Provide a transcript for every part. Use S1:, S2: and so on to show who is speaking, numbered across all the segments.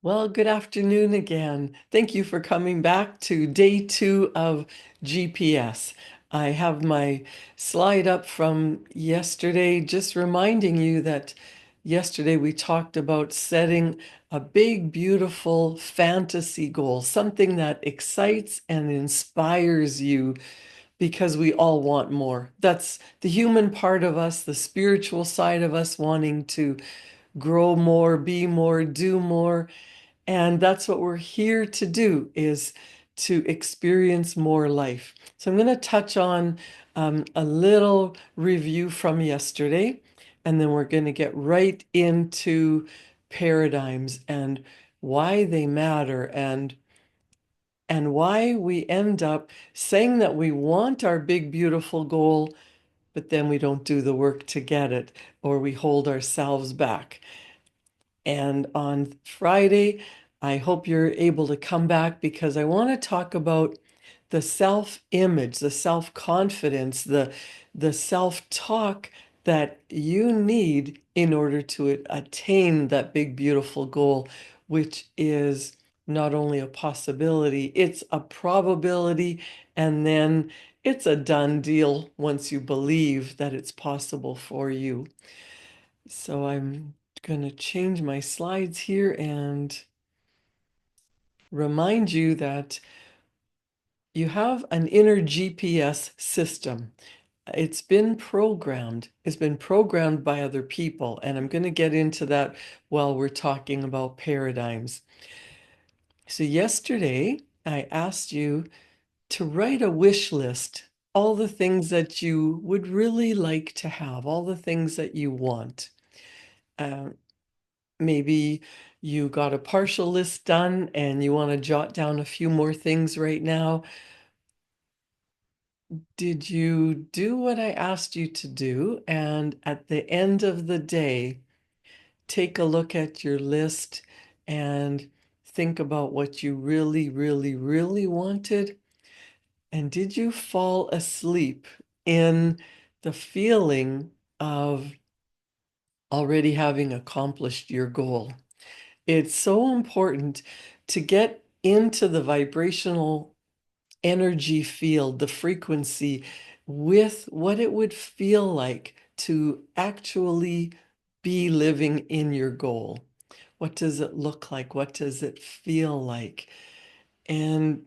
S1: Well, good afternoon again. Thank you for coming back to day two of GPS. I have my slide up from yesterday, just reminding you that yesterday we talked about setting a big, beautiful fantasy goal, something that excites and inspires you because we all want more. That's the human part of us, the spiritual side of us wanting to grow more, be more, do more. And that's what we're here to do is to experience more life. So I'm going to touch on a little review from yesterday, and then we're going to get right into paradigms and why they matter and why we end up saying that we want our big, beautiful goal, but then we don't do the work to get it, or we hold ourselves back. And on Friday, I hope you're able to come back because I want to talk about the self-image, the self-confidence, the self-talk that you need in order to attain that big, beautiful goal, which is not only a possibility, it's a probability, and then it's a done deal once you believe that it's possible for you. So I'm going to change my slides here and remind you that you have an inner GPS system. It's been programmed by other people, and I'm going to get into that while we're talking about paradigms. So yesterday, I asked you to write a wish list, all the things that you would really like to have, all the things that you want. Uh, Maybe you got a partial list done and you want to jot down a few more things right now. Did you do what I asked you to do? And at the end of the day, take a look at your list and think about what you really, really, really wanted. And did you fall asleep in the feeling of already having accomplished your goal? It's so important to get into the vibrational energy field, the frequency, with what it would feel like to actually be living in your goal. What does it look like? What does it feel like? And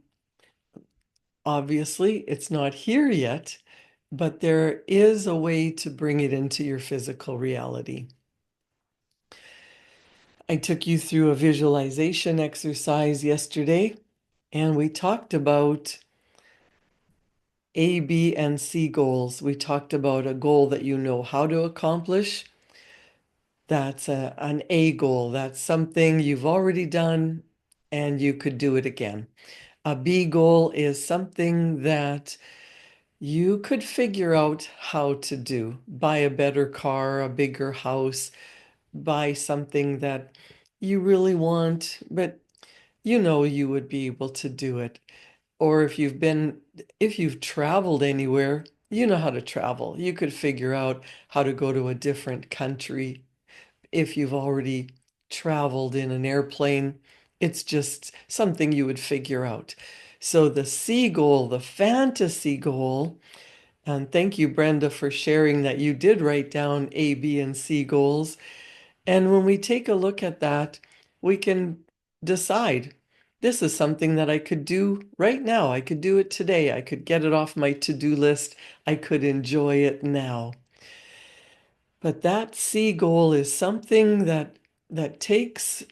S1: obviously, it's not here yet, but there is a way to bring it into your physical reality. I took you through a visualization exercise yesterday, and we talked about A, B, and C goals. We talked about a goal that you know how to accomplish. That's an A goal. That's something you've already done and you could do it again. A B goal is something that you could figure out how to do. Buy a better car, a bigger house, buy something that you really want, but you know you would be able to do it. Or if you've traveled anywhere, you know how to travel. You could figure out how to go to a different country if you've already traveled in an airplane. It's just something you would figure out. So the C goal, the fantasy goal, and thank you, Brenda, for sharing that you did write down A, B, and C goals. And when we take a look at that, we can decide this is something that I could do right now. I could do it today. I could get it off my to-do list. I could enjoy it now. But that C goal is something that takes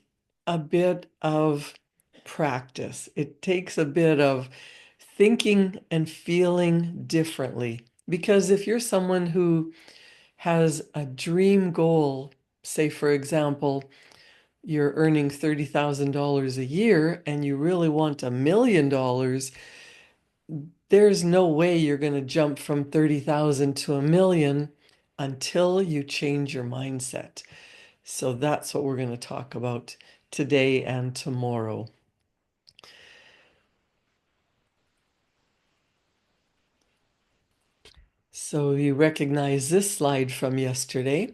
S1: a bit of practice. It takes a bit of thinking and feeling differently. Because if you're someone who has a dream goal, say, for example, you're earning $30,000 a year and you really want $1 million, there's no way you're going to jump from 30,000 to 1 million until you change your mindset. So that's what we're going to talk about today and tomorrow. So you recognize this slide from yesterday.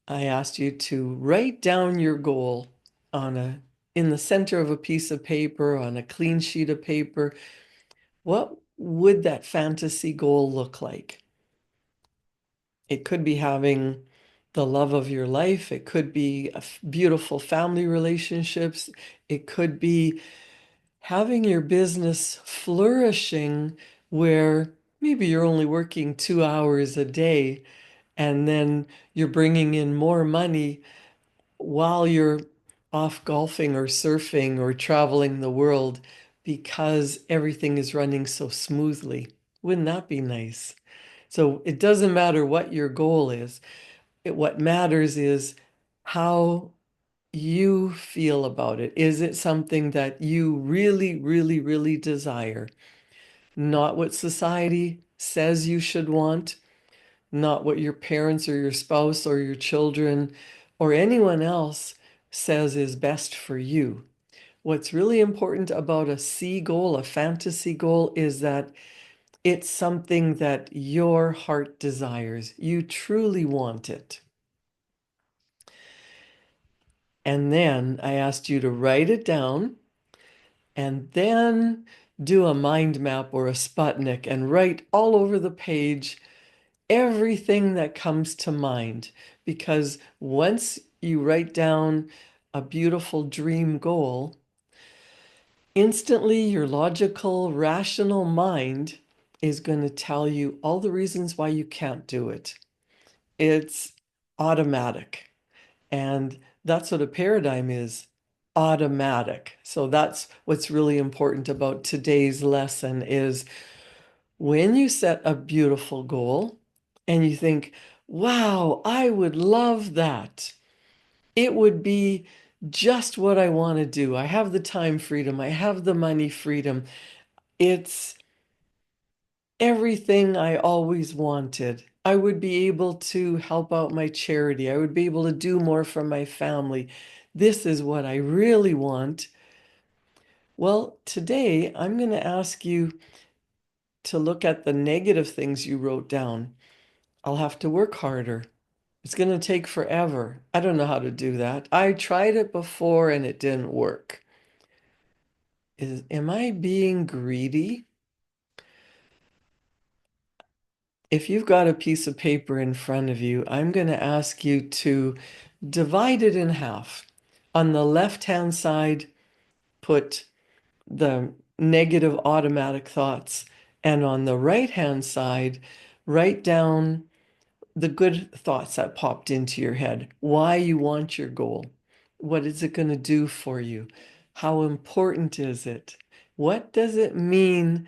S1: I asked you to write down your goal on a in the center of a piece of paper, on a clean sheet of paper, what would that fantasy goal look like? It could be having the love of your life. It could be beautiful family relationships. It could be having your business flourishing where maybe you're only working 2 hours a day and then you're bringing in more money while you're off golfing or surfing or traveling the world because everything is running so smoothly. Wouldn't that be nice? So it doesn't matter what your goal is. What matters is how you feel about it. Is it something that you really, really, really desire? Not what society says you should want, not what your parents or your spouse or your children or anyone else says is best for you. What's really important about a C goal, a fantasy goal, is that it's something that your heart desires. You truly want it. And then I asked you to write it down and then do a mind map or a Sputnik and write all over the page everything that comes to mind. Because once you write down a beautiful dream goal, instantly your logical, rational mind is going to tell you all the reasons why you can't do it. It's automatic. And that's what a paradigm is, automatic. So that's what's really important about today's lesson is when you set a beautiful goal and you think, wow, I would love that. It would be just what I want to do. I have the time freedom. I have the money freedom. It's everything I always wanted. I would be able to help out my charity. I would be able to do more for my family. This is what I really want. Well, today I'm going to ask you to look at the negative things you wrote down. I'll have to work harder. It's going to take forever. I don't know how to do that. I tried it before and it didn't work. Am I being greedy? If you've got a piece of paper in front of you, I'm going to ask you to divide it in half. On the left-hand side, put the negative automatic thoughts. And on the right-hand side, write down the good thoughts that popped into your head, why you want your goal. What is it going to do for you? How important is it? What does it mean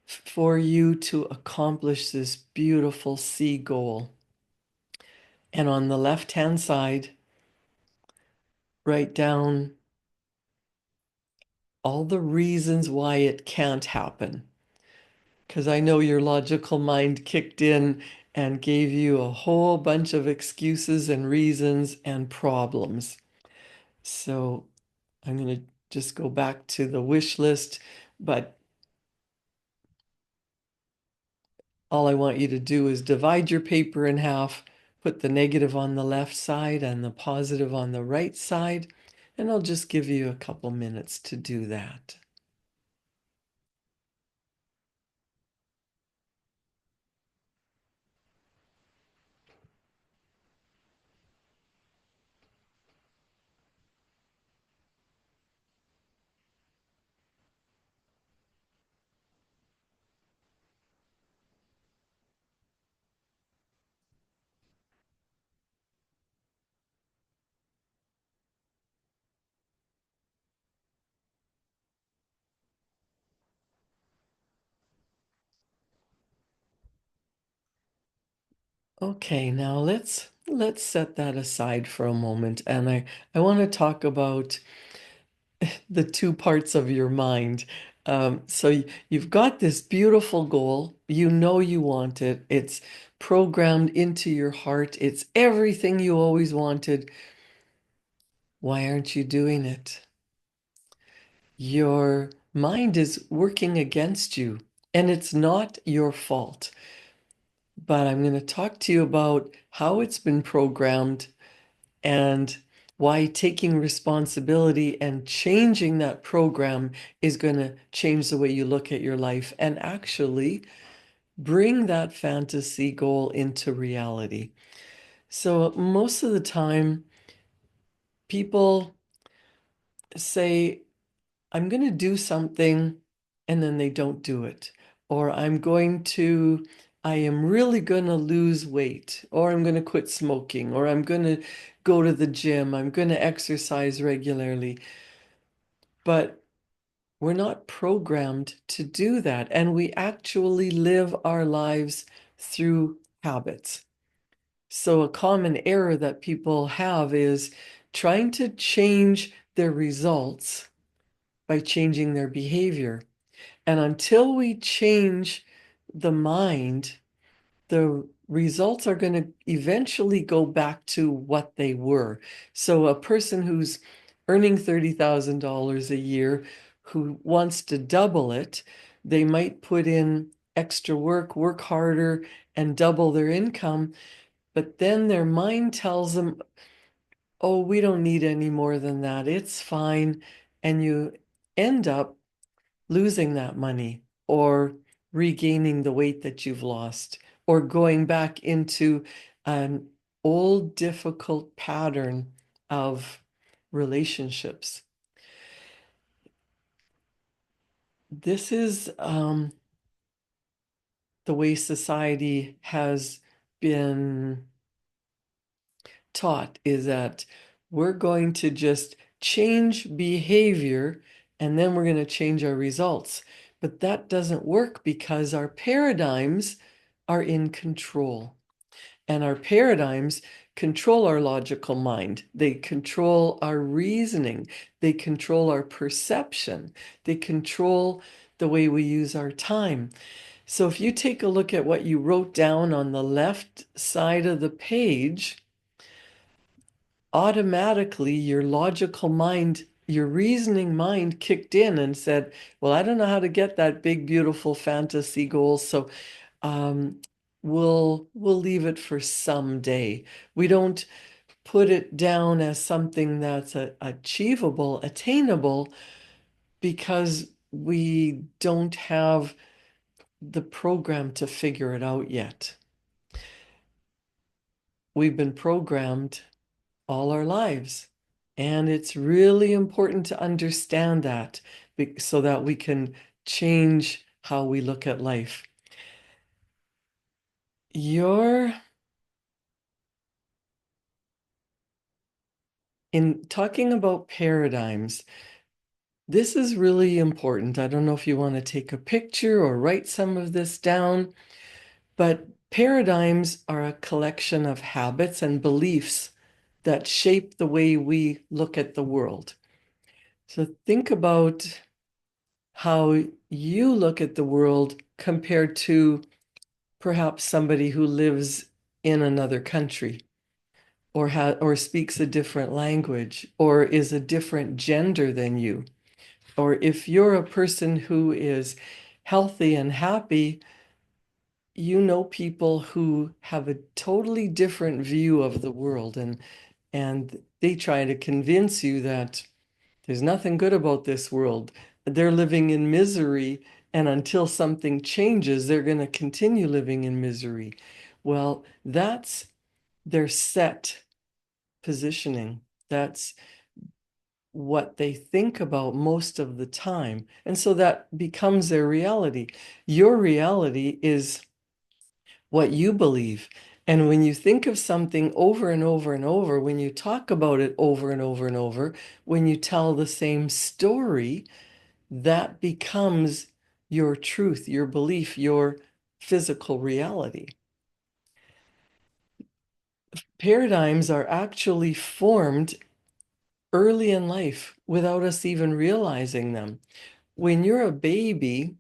S1: for you to accomplish this beautiful C goal? And on the left-hand side, write down all the reasons why it can't happen. Because I know your logical mind kicked in and gave you a whole bunch of excuses and reasons and problems. So I'm going to just go back to the wish list, but all I want you to do is divide your paper in half, put the negative on the left side and the positive on the right side, and I'll just give you a couple minutes to do that. Okay, now let's set that aside for a moment, and I want to talk about the two parts of your mind. So you've got this beautiful goal. You know you want it. It's programmed into your heart. It's everything you always wanted. Why aren't you doing it? Your mind is working against you, and it's not your fault. But I'm going to talk to you about how it's been programmed and why taking responsibility and changing that program is going to change the way you look at your life and actually bring that fantasy goal into reality. So most of the time, people say, I'm going to do something, and then they don't do it. Or I am really going to lose weight, or I'm going to quit smoking, or I'm going to go to the gym, I'm going to exercise regularly. But we're not programmed to do that. And we actually live our lives through habits. So a common error that people have is trying to change their results by changing their behavior. And until we change the mind, the results are going to eventually go back to what they were. So a person who's earning $30,000 a year who wants to double it, they might put in extra work harder, and double their income. But then their mind tells them, oh, we don't need any more than that. It's fine. And you end up losing that money or regaining the weight that you've lost or going back into an old difficult pattern of relationships. This is the way society has been taught, is that we're going to just change behavior and then we're going to change our results. But that doesn't work because our paradigms are in control. And our paradigms control our logical mind. They control our reasoning. They control our perception. They control the way we use our time. So if you take a look at what you wrote down on the left side of the page, automatically your logical mind, your reasoning mind kicked in and said, well, I don't know how to get that big, beautiful fantasy goal. So um, we'll leave it for someday. We don't put it down as something that's achievable, attainable, because we don't have the program to figure it out yet. We've been programmed all our lives. And it's really important to understand that so that we can change how we look at life. You're in talking about paradigms. This is really important. I don't know if you want to take a picture or write some of this down, but paradigms are a collection of habits and beliefs that shape the way we look at the world. So think about how you look at the world compared to perhaps somebody who lives in another country or speaks a different language or is a different gender than you. Or if you're a person who is healthy and happy, you know people who have a totally different view of the world, and they try to convince you that there's nothing good about this world. They're living in misery, and until something changes, they're going to continue living in misery. Well, that's their set positioning. That's what they think about most of the time. And so that becomes their reality. Your reality is what you believe. And when you think of something over and over and over, when you talk about it over and over and over, when you tell the same story, that becomes your truth, your belief, your physical reality. Paradigms are actually formed early in life without us even realizing them. When you're a baby,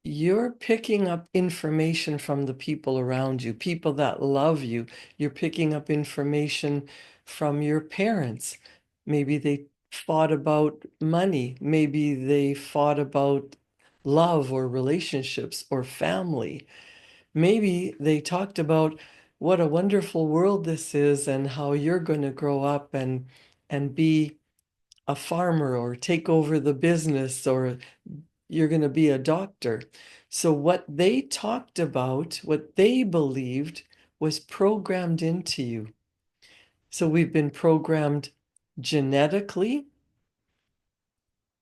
S1: you're picking up information from the people around you, people that love you. You're picking up information from your parents. Maybe they fought about money. Maybe they fought about love or relationships or family. Maybe they talked about what a wonderful world this is and how you're going to grow up and be a farmer or take over the business or you're going to be a doctor. So what they talked about, what they believed was programmed into you. So we've been programmed genetically.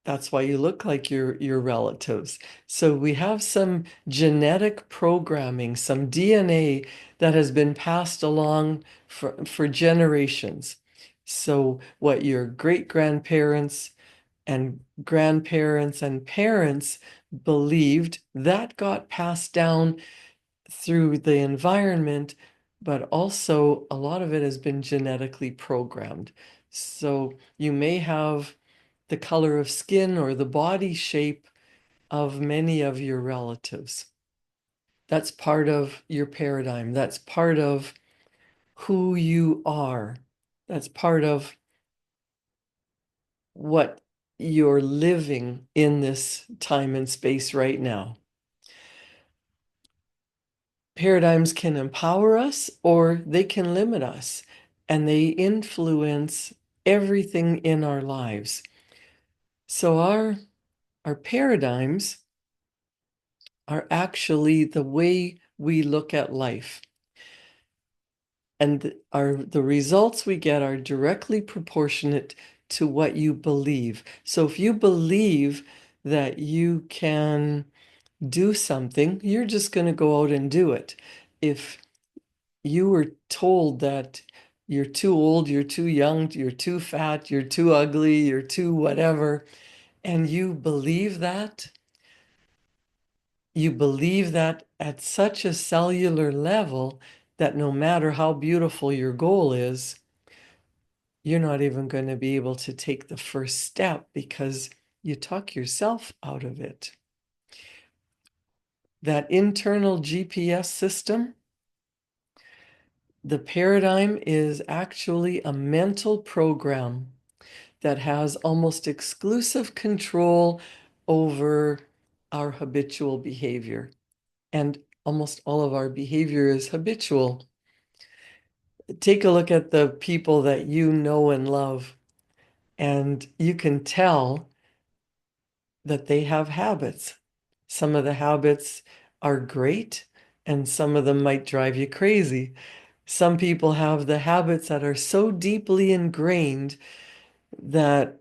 S1: That's why you look like your relatives. So we have some genetic programming, some DNA that has been passed along for generations. So what your great-grandparents and parents believed, that got passed down through the environment, but also a lot of it has been genetically programmed. So you may have the color of skin or the body shape of many of your relatives. That's part of your paradigm. That's part of who you are. That's part of what you're living in this time and space right now. Paradigms can empower us or they can limit us, and they influence everything in our lives. So our paradigms are actually the way we look at life. And the results we get are directly proportionate to what you believe. So if you believe that you can do something, you're just going to go out and do it. If you were told that you're too old, you're too young, you're too fat, you're too ugly, you're too whatever, and you believe that at such a cellular level that no matter how beautiful your goal is, you're not even going to be able to take the first step because you talk yourself out of it. That internal GPS system, the paradigm is actually a mental program that has almost exclusive control over our habitual behavior. And almost all of our behavior is habitual. Take a look at the people that you know and love, and you can tell that they have habits. Some of the habits are great, and some of them might drive you crazy. Some people have the habits that are so deeply ingrained that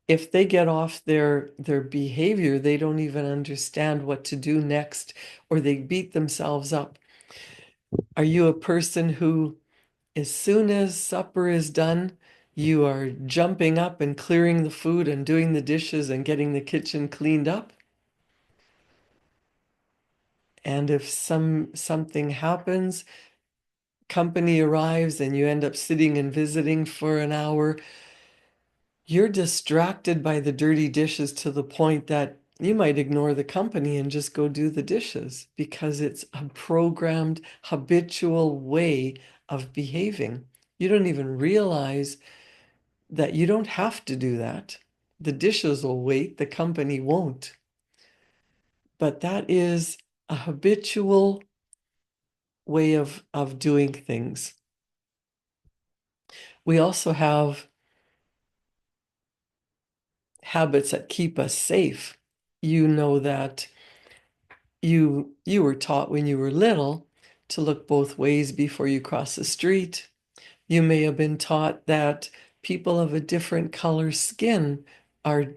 S1: if they get off their behavior, they don't even understand what to do next, or they beat themselves up. Are you a person who, as soon as supper is done, you are jumping up and clearing the food and doing the dishes and getting the kitchen cleaned up? And if something happens, company arrives and you end up sitting and visiting for an hour, you're distracted by the dirty dishes to the point that you might ignore the company and just go do the dishes because it's a programmed, habitual way of behaving. You don't even realize that you don't have to do that. The dishes will wait, the company won't. But that is a habitual way of doing things. We also have habits that keep us safe. You know that you were taught when you were little to look both ways before you cross the street. You may have been taught that people of a different color skin are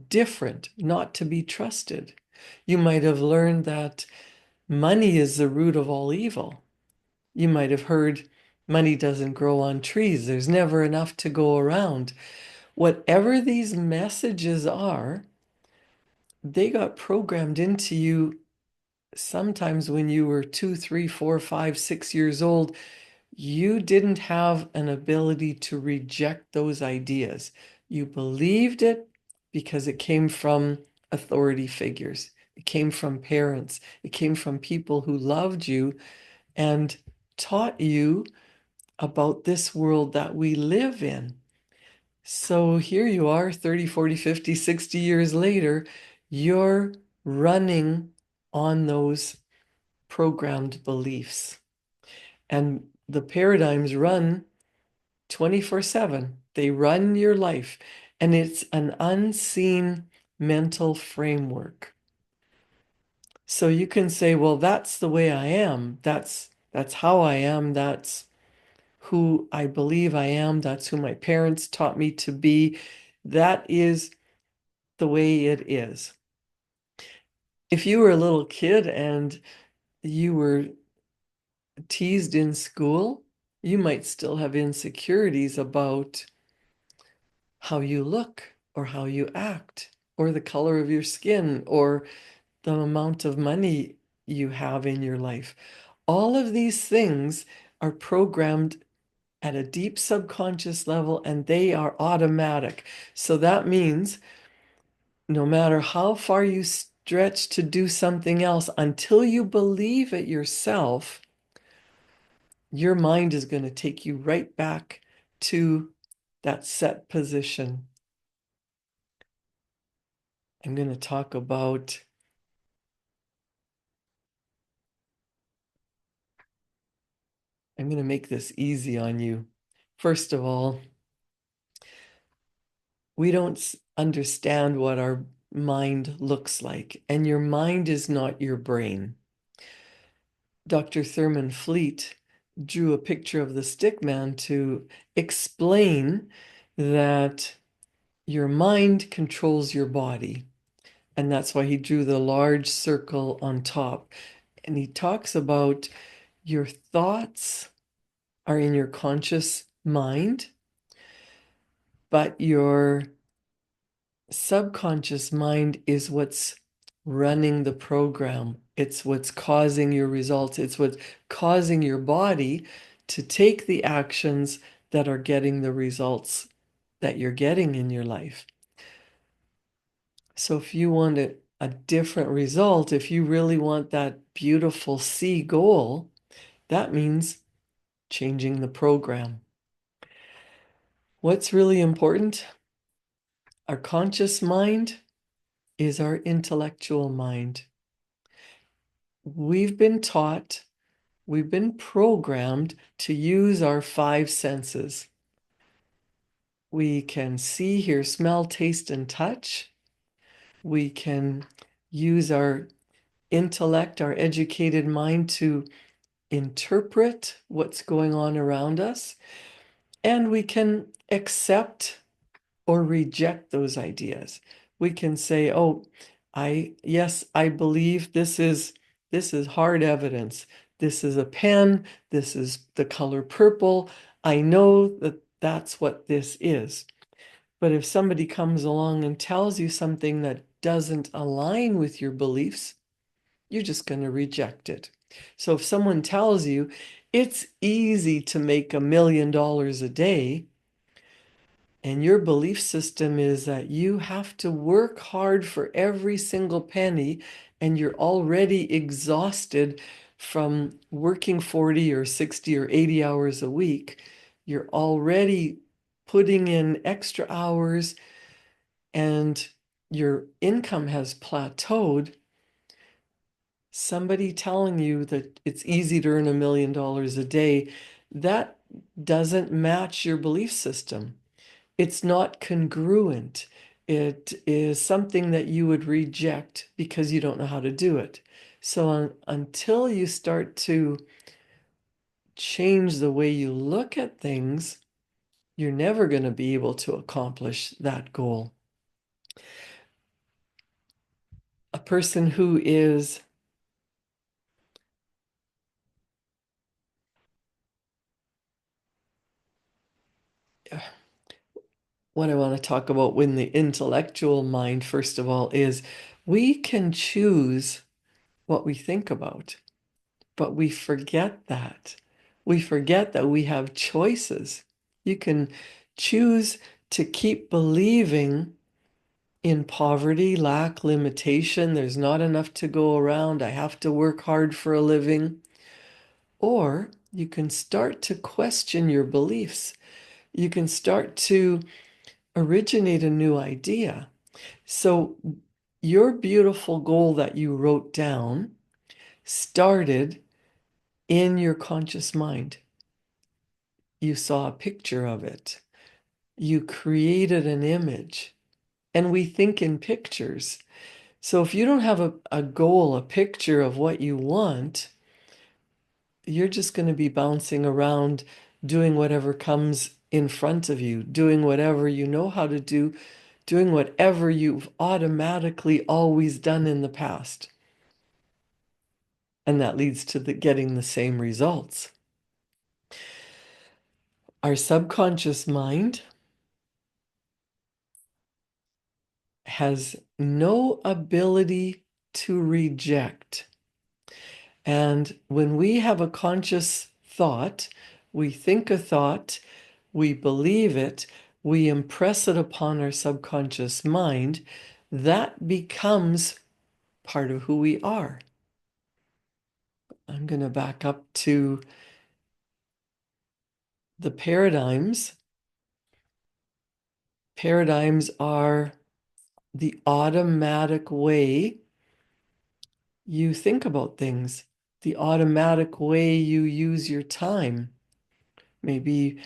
S1: different, not to be trusted. You might have learned that money is the root of all evil. You might have heard money doesn't grow on trees. There's never enough to go around. Whatever these messages are, they got programmed into you sometimes when you were 2, 3, 4, 5, 6 years old. You didn't have an ability to reject those ideas. You believed it because it came from authority figures. It came from parents. It came from people who loved you and taught you about this world that we live in. So here you are 30, 40, 50, 60 years later, you're running on those programmed beliefs. And the paradigms run 24/7. They run your life, and it's an unseen mental framework. So you can say, well, that's the way I am. That's how I am. That's who I believe I am. That's who my parents taught me to be. That is the way it is. If you were a little kid and you were teased in school, you might still have insecurities about how you look or how you act or the color of your skin or the amount of money you have in your life. All of these things are programmed at a deep subconscious level and they are automatic. So that means no matter how far you stretch to do something else, until you believe it yourself, your mind is going to take you right back to that set position. I'm going to talk about I'm going to make this easy on you. First of all, we don't understand what our mind looks like, and your mind is not your brain. Dr. Thurman Fleet drew a picture of the stick man to explain that your mind controls your body. And that's why he drew the large circle on top. And he talks about your thoughts are in your conscious mind, but your subconscious mind is what's running the program. It's what's causing your results. It's what's causing your body to take the actions that are getting the results that you're getting in your life. So if you want a different result, if you really want that beautiful C goal, that means changing the program. What's really important? Our conscious mind is our intellectual mind. We've been taught, we've been programmed to use our five senses. We can see, hear, smell, taste, and touch. We can use our intellect, our educated mind to interpret what's going on around us. And we can accept or reject those ideas. We can say, oh, yes, I believe this is hard evidence. This is a pen, this is the color purple. I know that that's what this is. But if somebody comes along and tells you something that doesn't align with your beliefs, you're just going to reject it. So if someone tells you it's easy to make $1 million a day, and your belief system is that you have to work hard for every single penny, and you're already exhausted from working 40 or 60 or 80 hours a week, you're already putting in extra hours and your income has plateaued. Somebody telling you that it's easy to earn $1 million a day, that doesn't match your belief system. It's not congruent. It is something that you would reject because you don't know how to do it. So until you start to change the way you look at things, you're never going to be able to accomplish that goal. A person who is what I want to talk about when the intellectual mind, first of all, is we can choose what we think about, but we forget that. We forget that we have choices. You can choose to keep believing in poverty, lack, limitation. There's not enough to go around. I have to work hard for a living. Or you can start to question your beliefs. You can start to originate a new idea. So your beautiful goal that you wrote down started in your conscious mind. you saw a picture of it. You created an image. And we think in pictures. So if you don't have a goal, a picture of what you want, you're just going to be bouncing around doing whatever comes in front of you, doing whatever you know how to do, doing whatever you've automatically always done in the past. And that leads to getting the same results. Our subconscious mind has no ability to reject. And when we have a conscious thought, we think a thought, we believe it, we impress it upon our subconscious mind, that becomes part of who we are. I'm going to back up to the paradigms. Paradigms are the automatic way you think about things, the automatic way you use your time, maybe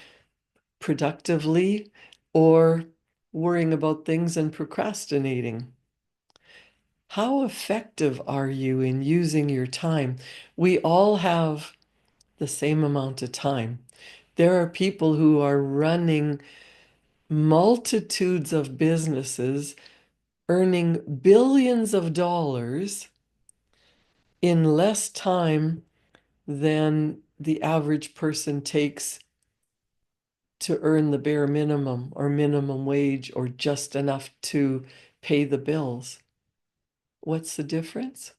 S1: productively or worrying about things and procrastinating. How effective are you in using your time? We all have the same amount of time. There are people who are running multitudes of businesses, earning billions of dollars in less time than the average person takes to earn the bare minimum or minimum wage or just enough to pay the bills. What's the difference?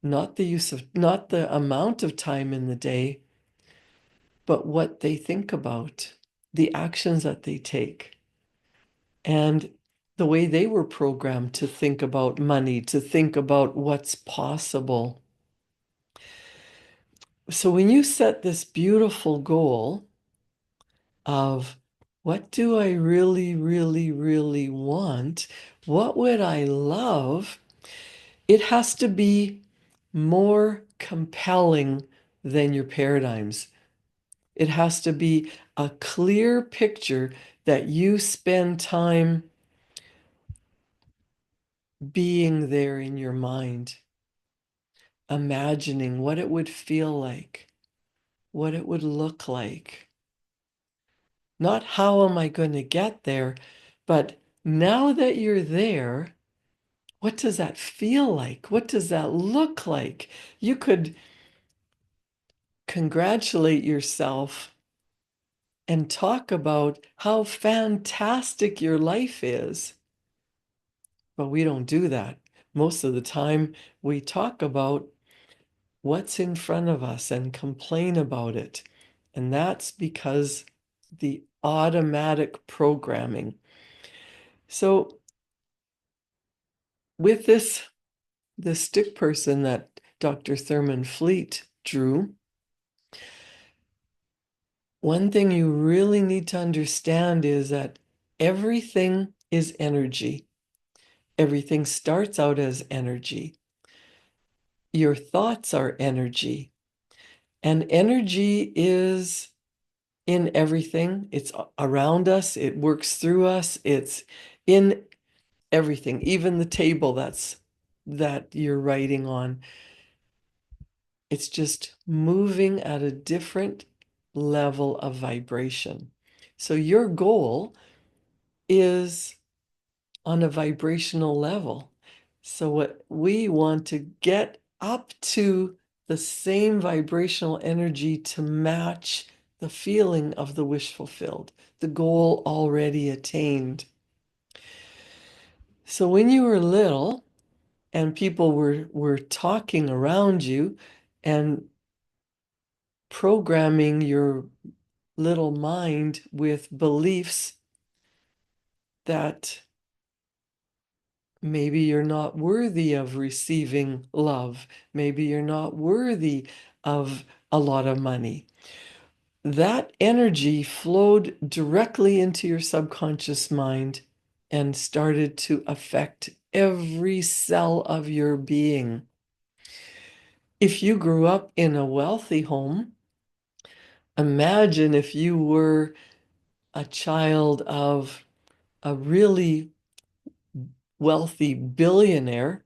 S1: Not not the amount of time in the day, but what they think about, the actions that they take, and the way they were programmed to think about money, to think about what's possible. So when you set this beautiful goal of what do I really, really, really want? What would I love? It has to be more compelling than your paradigms. It has to be a clear picture that you spend time being there in your mind, imagining what it would feel like, what it would look like. Not how am I going to get there, but now that you're there, what does that feel like? What does that look like? You could congratulate yourself and talk about how fantastic your life is. But we don't do that. Most of the time, we talk about what's in front of us and complain about it. And that's because the automatic programming. So with this stick person that Dr. Thurman Fleet drew, one thing you really need to understand is that everything is energy. Everything starts out as energy. Your thoughts are energy. And energy is in everything. It's around us. It works through us. It's in everything, even the table that you're writing on. It's just moving at a different level of vibration. So your goal is on a vibrational level. So what we want to get up to the same vibrational energy to match the feeling of the wish fulfilled, the goal already attained. So when you were little and people were talking around you and programming your little mind with beliefs that maybe you're not worthy of receiving love. Maybe you're not worthy of a lot of money. That energy flowed directly into your subconscious mind and started to affect every cell of your being. If you grew up in a wealthy home, Imagine if you were a child of a really wealthy billionaire,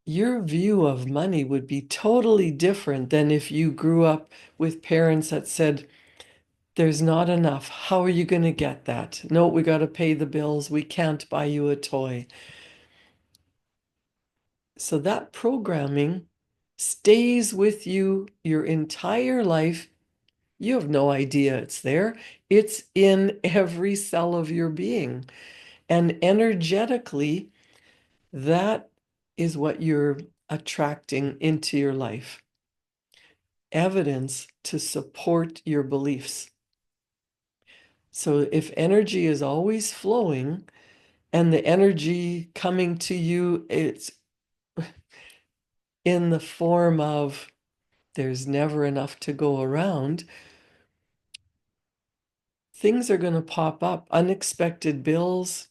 S1: your view of money would be totally different than if you grew up with parents that said, there's not enough. How are you going to get that? No, we got to pay the bills. We can't buy you a toy. So that programming stays with you your entire life. You have no idea it's there. It's in every cell of your being. And energetically, that is what you're attracting into your life. Evidence to support your beliefs. So if energy is always flowing and the energy coming to you, it's in the form of there's never enough to go around, things are going to pop up, unexpected bills.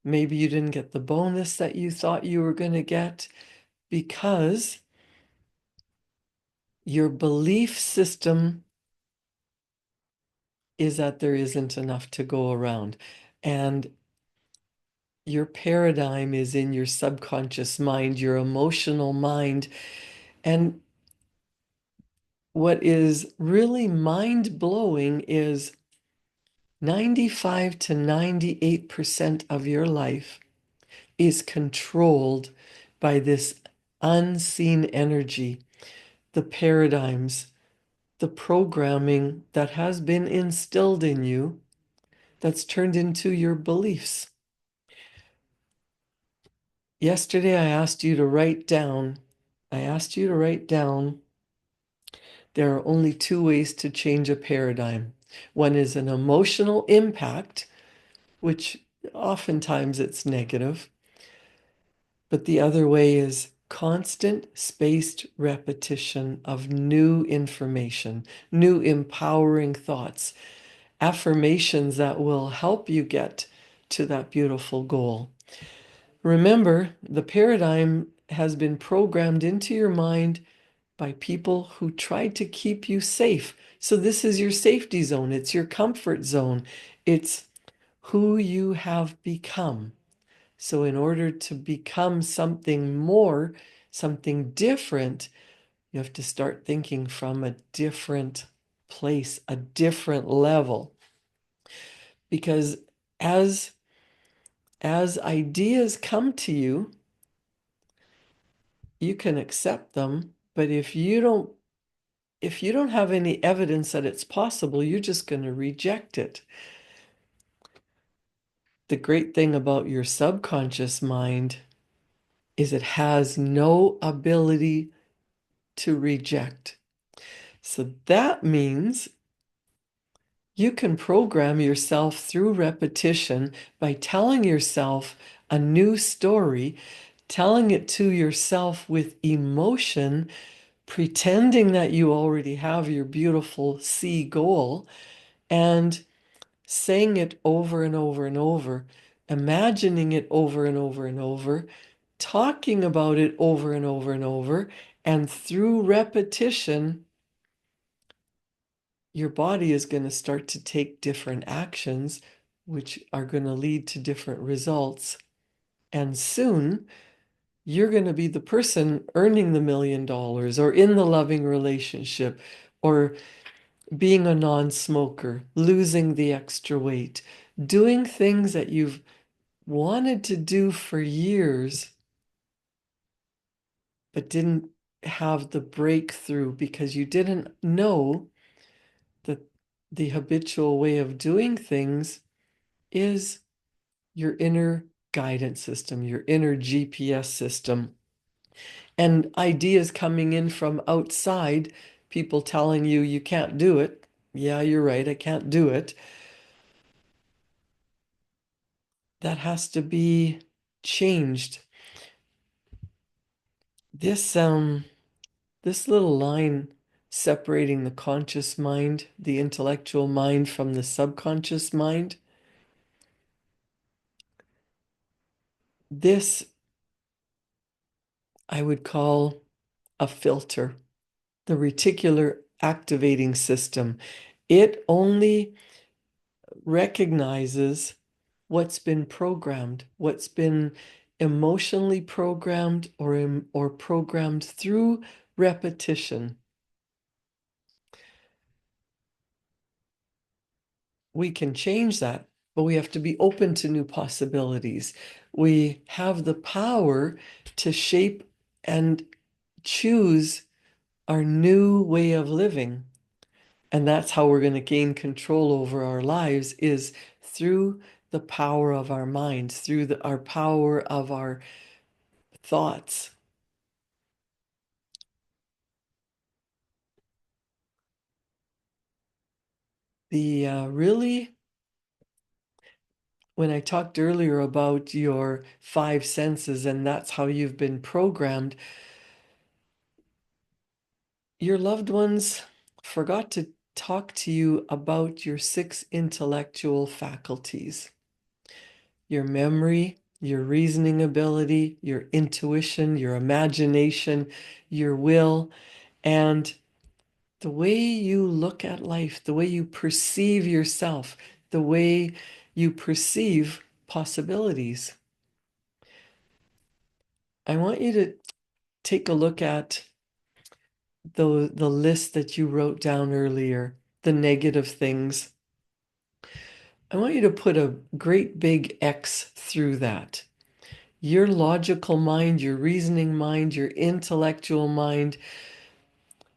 S1: Maybe you didn't get the bonus that you thought you were going to get because your belief system is that there isn't enough to go around. And your paradigm is in your subconscious mind, your emotional mind. And what is really mind-blowing is 95 to 98% of your life is controlled by this unseen energy, the paradigms, the programming that has been instilled in you that's turned into your beliefs. Yesterday, I asked you to write down, there are only two ways to change a paradigm. One is an emotional impact, which oftentimes it's negative, but the other way is constant spaced repetition of new information, new empowering thoughts, affirmations that will help you get to that beautiful goal. Remember, the paradigm has been programmed into your mind by people who tried to keep you safe. So this is your safety zone. It's your comfort zone. It's who you have become. So in order to become something more, something different, you have to start thinking from a different place, a different level. Because as ideas come to you, you can accept them, but if you don't have any evidence that it's possible, you're just going to reject it. The great thing about your subconscious mind is it has no ability to reject. So that means you can program yourself through repetition by telling yourself a new story, telling it to yourself with emotion, pretending that you already have your beautiful C goal, and saying it over and over and over, imagining it over and over and over, talking about it over and over and over, and through repetition, your body is going to start to take different actions, which are going to lead to different results. And soon, you're going to be the person earning the $1 million or in the loving relationship or being a non-smoker, losing the extra weight, doing things that you've wanted to do for years, but didn't have the breakthrough because you didn't know that the habitual way of doing things is your inner guidance system, your inner GPS system. And ideas coming in from outside, people telling you you can't do it. Yeah, you're right, I can't do it. That has to be changed. This little line separating the conscious mind, the intellectual mind from the subconscious mind, this I would call a filter. The reticular activating system. It only recognizes what's been programmed, what's been emotionally programmed or programmed through repetition. We can change that, but we have to be open to new possibilities. We have the power to shape and choose our new way of living. And that's how we're going to gain control over our lives is through the power of our minds, through our power of our thoughts. Really, when I talked earlier about your five senses and that's how you've been programmed, your loved ones forgot to talk to you about your six intellectual faculties: your memory, your reasoning ability, your intuition, your imagination, your will, and the way you look at life, the way you perceive yourself, the way you perceive possibilities. I want you to take a look at the list that you wrote down earlier, the negative things. I want you to put a great big X through that. Your logical mind, your reasoning mind, your intellectual mind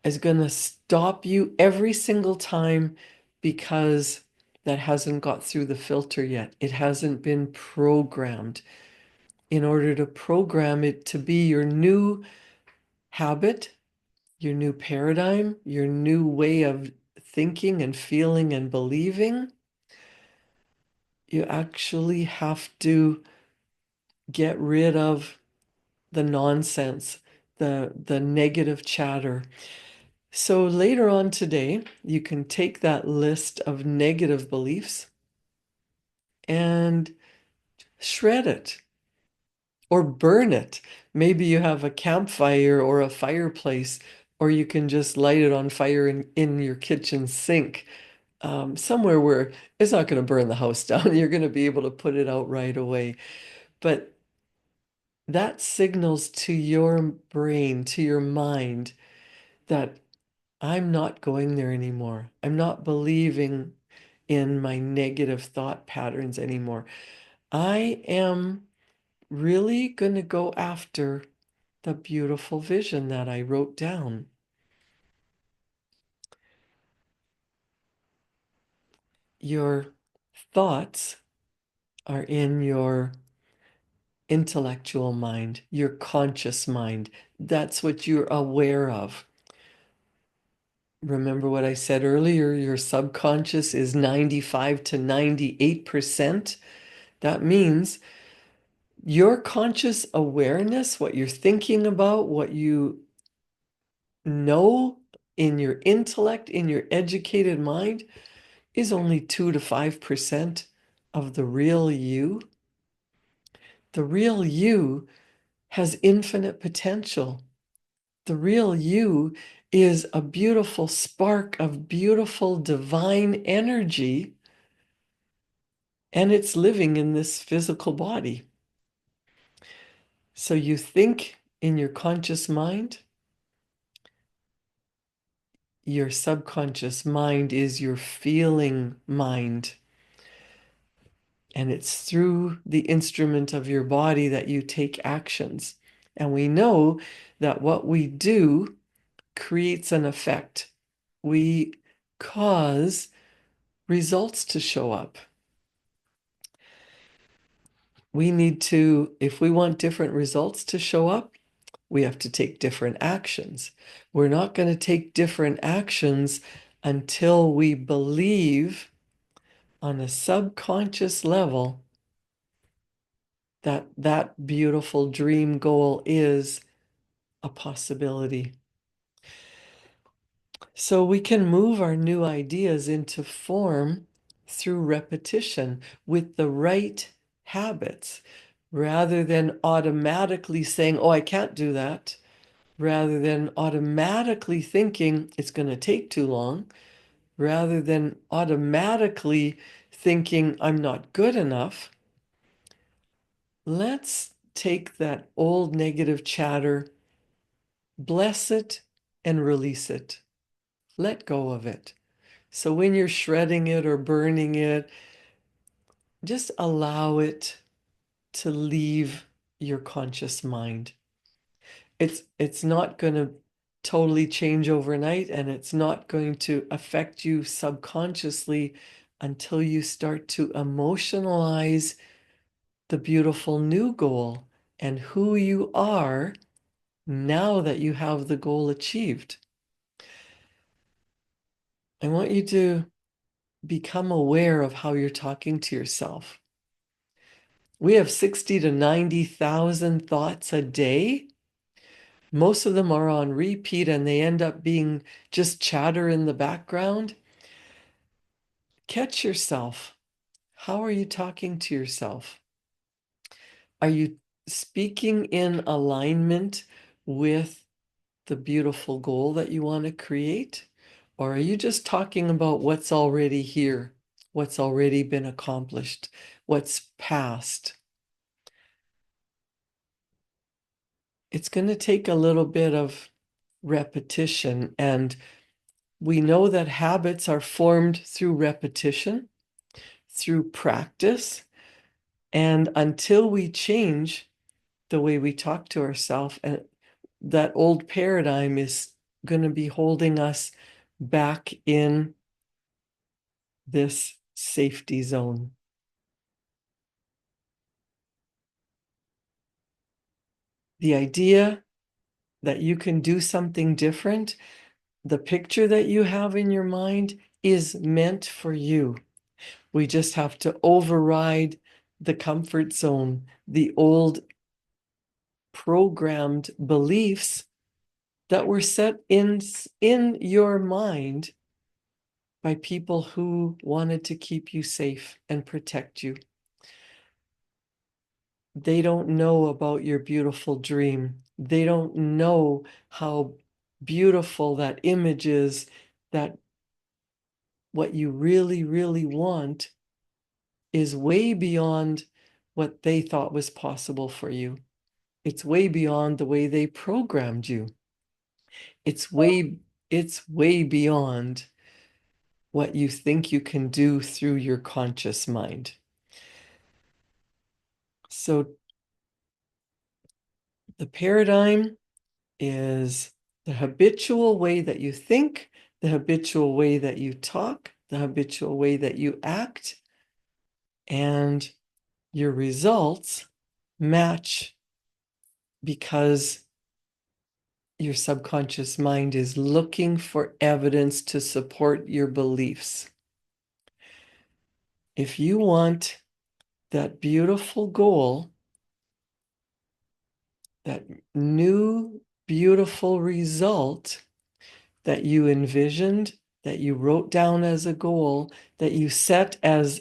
S1: is going to stop you every single time because that hasn't got through the filter yet. It hasn't been programmed. In order to program it to be your new habit, your new paradigm, your new way of thinking and feeling and believing, you actually have to get rid of the nonsense, the negative chatter. So later on today, you can take that list of negative beliefs and shred it or burn it. Maybe you have a campfire or a fireplace, or you can just light it on fire in your kitchen sink, somewhere where it's not going to burn the house down. You're going to be able to put it out right away. But that signals to your brain, to your mind, that I'm not going there anymore. I'm not believing in my negative thought patterns anymore. I am really going to go after the beautiful vision that I wrote down. Your thoughts are in your intellectual mind, your conscious mind. That's what you're aware of. Remember what I said earlier, your subconscious is 95 to 98%. That means your conscious awareness, what you're thinking about, what you know in your intellect, in your educated mind, is only 2 to 5% of the real you. The real you has infinite potential. The real you is a beautiful spark of beautiful divine energy, and it's living in this physical body. So you think in your conscious mind. Your subconscious mind is your feeling mind. And it's through the instrument of your body that you take actions. And we know that what we do creates an effect. We cause results to show up. We need to, if we want different results to show up, we have to take different actions. We're not going to take different actions until we believe on a subconscious level that that beautiful dream goal is a possibility. So we can move our new ideas into form through repetition with the right habits rather than automatically saying, oh, I can't do that. rather than automatically thinking it's going to take too long, rather than automatically thinking I'm not good enough. Let's take that old negative chatter, bless it, and release it. Let go of it. So when you're shredding it or burning it, just allow it to leave your conscious mind. It's not going to totally change overnight, and it's not going to affect you subconsciously until you start to emotionalize the beautiful new goal and who you are now that you have the goal achieved. I want you to become aware of how you're talking to yourself. We have 60 to 90,000 thoughts a day. Most of them are on repeat and they end up being just chatter in the background. Catch yourself. How are you talking to yourself? Are you speaking in alignment with the beautiful goal that you want to create? Or are you just talking about what's already here, what's already been accomplished, what's past? It's going to take a little bit of repetition, and we know that habits are formed through repetition, through practice, and until we change the way we talk to ourselves, and that old paradigm is going to be holding us back in this safety zone. The idea that you can do something different, the picture that you have in your mind is meant for you. We just have to override the comfort zone, the old programmed beliefs that were set in your mind by people who wanted to keep you safe and protect you. They don't know about your beautiful dream. They don't know how beautiful that image is, that what you really, really want is way beyond what they thought was possible for you. It's way beyond the way they programmed you. It's way beyond what you think you can do through your conscious mind. So the paradigm is the habitual way that you think, the habitual way that you talk, the habitual way that you act, and your results match because your subconscious mind is looking for evidence to support your beliefs. If you want that beautiful goal, that new beautiful result that you envisioned, that you wrote down as a goal, that you set as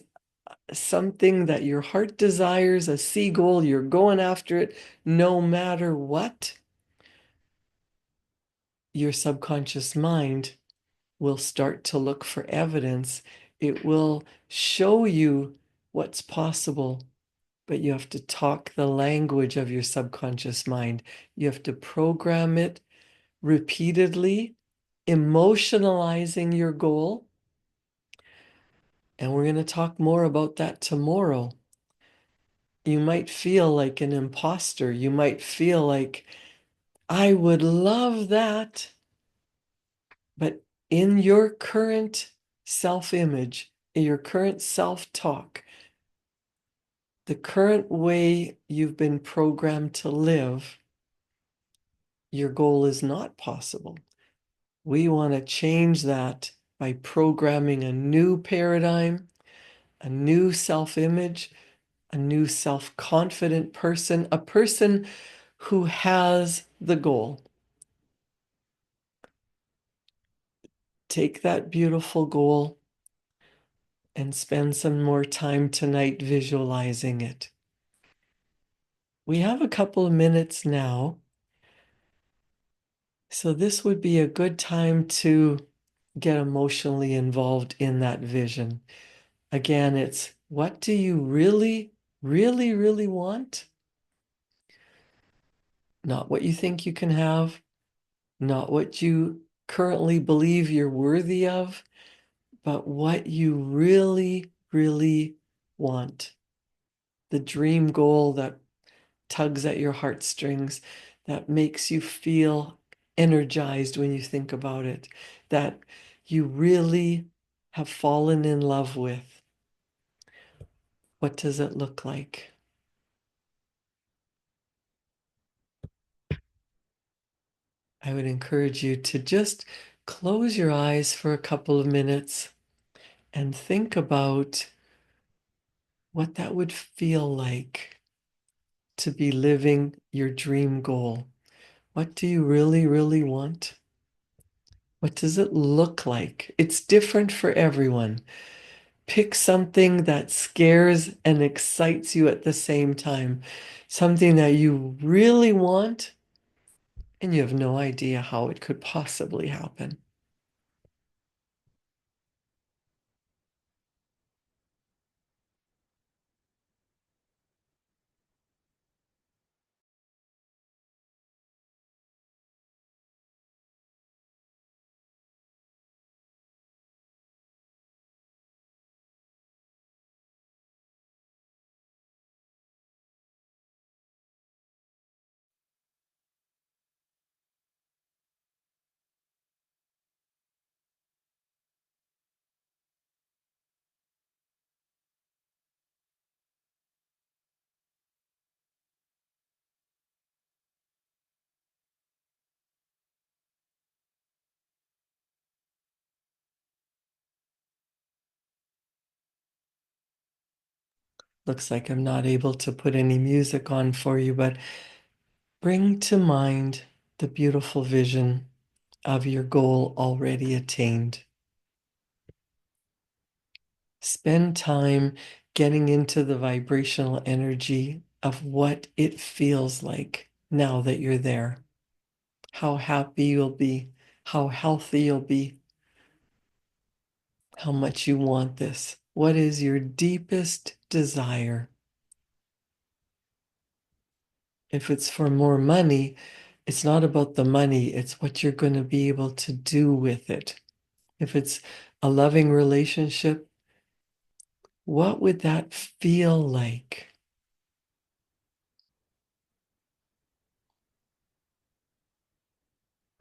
S1: something that your heart desires, a sea goal, you're going after it no matter what, your subconscious mind will start to look for evidence. It will show you what's possible, but you have to talk the language of your subconscious mind. You have to program it repeatedly, emotionalizing your goal. And we're going to talk more about that tomorrow. You might feel like an imposter. You might feel like, I would love that. But in your current self-image, in your current self-talk, the current way you've been programmed to live, your goal is not possible. We want to change that by programming a new paradigm, a new self-image, a new self-confident person, a person who has the goal. Take that beautiful goal and spend some more time tonight visualizing it. We have a couple of minutes now. So this would be a good time to get emotionally involved in that vision. Again, it's what do you really, really, really want? Not what you think you can have, not what you currently believe you're worthy of, but what you really, really want. The dream goal that tugs at your heartstrings, that makes you feel energized when you think about it, that you really have fallen in love with. What does it look like? I would encourage you to just close your eyes for a couple of minutes and think about what that would feel like to be living your dream goal. What do you really, really want? What does it look like? It's different for everyone. Pick something that scares and excites you at the same time, something that you really want and you have no idea how it could possibly happen. Looks like I'm not able to put any music on for you, but bring to mind the beautiful vision of your goal already attained. Spend time getting into the vibrational energy of what it feels like now that you're there. How happy you'll be, how healthy you'll be, how much you want this. What is your deepest desire? If it's for more money, it's not about the money, it's what you're going to be able to do with it. If it's a loving relationship, what would that feel like?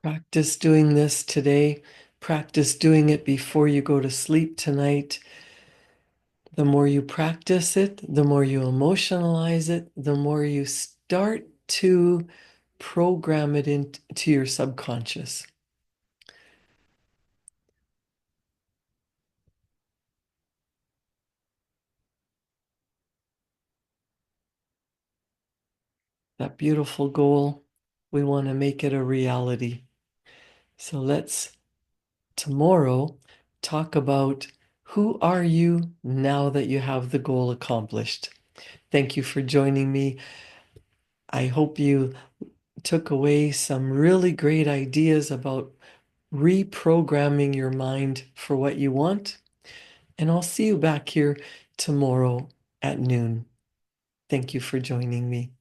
S1: Practice doing this today. Practice doing it before you go to sleep tonight. The more you practice it, the more you emotionalize it, the more you start to program it into your subconscious. That beautiful goal, we want to make it a reality. So let's tomorrow talk about who are you now that you have the goal accomplished. Thank you for joining me. I hope you took away some really great ideas about reprogramming your mind for what you want. And I'll see you back here tomorrow at noon. Thank you for joining me.